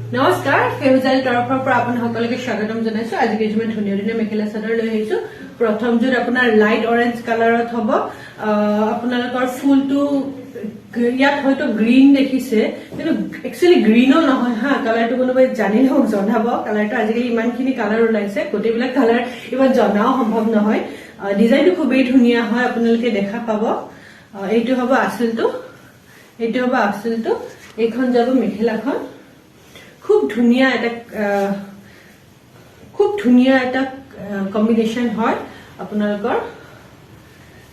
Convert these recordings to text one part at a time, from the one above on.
নমস্কাৰ ফেউজাল তৰফৰ পৰা আপোনাক সকলোকে স্বাগতম জনাইছো আজি কিছুমান ধুনীয়া ধুনীয়া মেখেলা চাদৰ লৈ আহিছো প্ৰথম যোৰ আপোনাৰ লাইট অৰেঞ্জ কালাৰত হ'ব আপোনালোকৰ ফুলটো ইয়াত হয়তো গ্ৰীন দেখিছে কিন্তু একচুয়ালি গ্ৰীনো নহয় হা কালাৰটো কোনোবাই জানিলে মোক জনাব কালাৰটো আজিকালি ইমানখিনি কালাৰ ওলাইছে গোটেইবিলাক কালাৰ ইমান জনাও সম্ভৱ নহয় ডিজাইনটো খুবেই ধুনীয়া হয় আপোনালোকে দেখা পাব এইটো হ'ব আঁচলটো এইখন যাব মেখেলাখন খুব ধুনীয়া এটা কম্বিনেশন হয় আপোনালোকৰ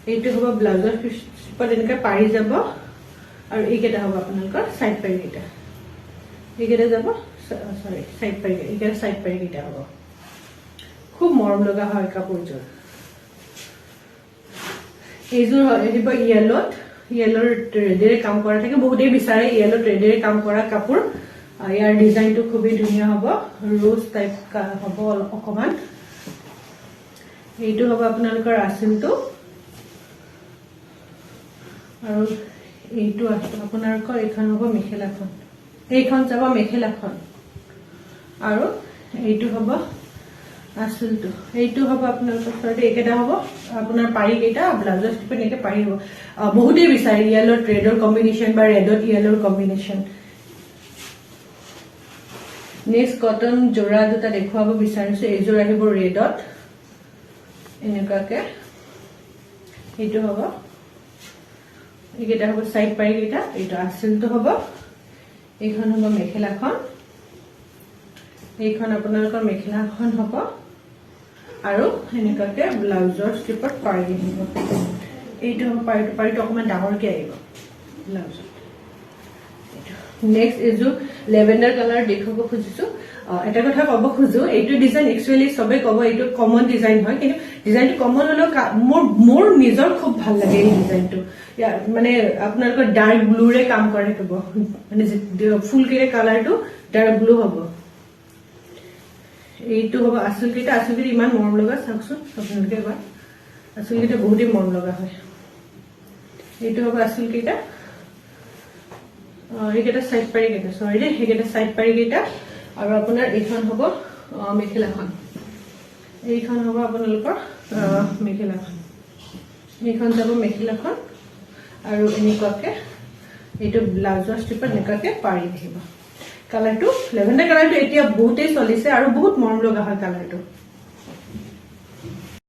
এইটো হ'ব ব্লাউজৰ পিছত এনেকৈ পাৰি যাব আৰু এইকেইটা হ'ব আপোনালোকৰ সাইড পাৰি কেইটা এইকেইটা যাব সৰি সাইড পাৰি এইকেইটা সাইড পাৰি কেইটা হ'ব খুব মৰম লগা হয় কাপোৰযোৰ এইযোৰ আহিব ইয়েলৰ ৰেডেৰে কাম কৰা থাকে বহুতেই বিচাৰে ইয়েলৰ ৰেডেৰে কাম কৰা কাপোৰ ইয়াৰ ডিজাইনটো খুবই ধুনীয়া হ'ব ৰোজ টাইপ হ'ব অকমান এইটো হ'ব আপোনালোকৰ আঁচলটো আৰু এইটো আপোনালোকৰ এইখন হ'ব মেখেলাখন এইখন যাব মেখেলাখন আৰু এইটো হ'ব আঁচলটো এইটো হ'ব আপোনালোকৰ সৈতে একেটা হ'ব আপোনাৰ পাৰি কেইটা ব্লাউজৰ ষ্টিপ এনেকৈ পাৰি হ'ব বহুতেই বিচাৰে ইয়েলৰ ৰেডৰ কম্বিনেশ্যন বা ৰেডত ইয়েলৰ কম্বিনেশ্যন নেক্সট কটন জোৰা দুটা দেখুৱাব বিচাৰিছো এইযোৰ আহিব ৰেডত এনেকুৱাকে এইটো হ'ব এইকেইটা হ'ব সাইড পাৰি কেইটা এইটো আঁচলটো হ'ব এইখন হ'ব মেখেলাখন এইখন আপোনালোকৰ মেখেলাখন হ'ব আৰু এনেকুৱাকে ব্লাউজৰ ষ্ট্ৰিপত পাৰি আহিব এইটো হ'ব পাৰিটো অকমান ডাঙৰকে আহিব ব্লাউজত নেক্সট এইযোৰ লেভেণ্ডাৰ কালাৰ দেখুৱাব খুজিছো এটা কথা ক'ব খুজো এইটো ডিজাইন একচুয়ালি সবে ক'ব এইটো কমন ডিজাইন হয় কিন্তু ডিজাইনটো কমন হলেও মোৰ নিজৰ খুব ভাল লাগে এই ডিজাইনটো মানে আপোনালোকৰ ডাৰ্ক ব্লুৰে কাম কৰে ক'ব মানে ফুলকেৰে কালাৰটো ডাৰ্ক ব্লু হ'ব এইটো হ'ব আঁচলকেইটা ইমান মৰম লগা চাওকচোন আপোনালোকে এবাৰ আঁচলকেইটা বহুতেই মৰম লগা হয় এইটো হ'ব আঁচলকেইটা এইকেইটা সাইড পাৰি কেইটা সৰি দে সেইকেইটা সাইড পাৰি কেইটা আৰু আপোনাৰ এইখন হ'ব মেখেলাখন এইখন হ'ব আপোনালোকৰ মেখেলাখন এইখন যাব মেখেলাখন আৰু এনেকুৱাকে এইটো ব্লাউজৰ ষ্ট্ৰিপত এনেকুৱাকে পাৰি আহিব কালাৰটো লেভেণ্ডাৰ কালাৰটো এতিয়া বহুতেই চলিছে আৰু বহুত মৰম লগা হয় কালাৰটো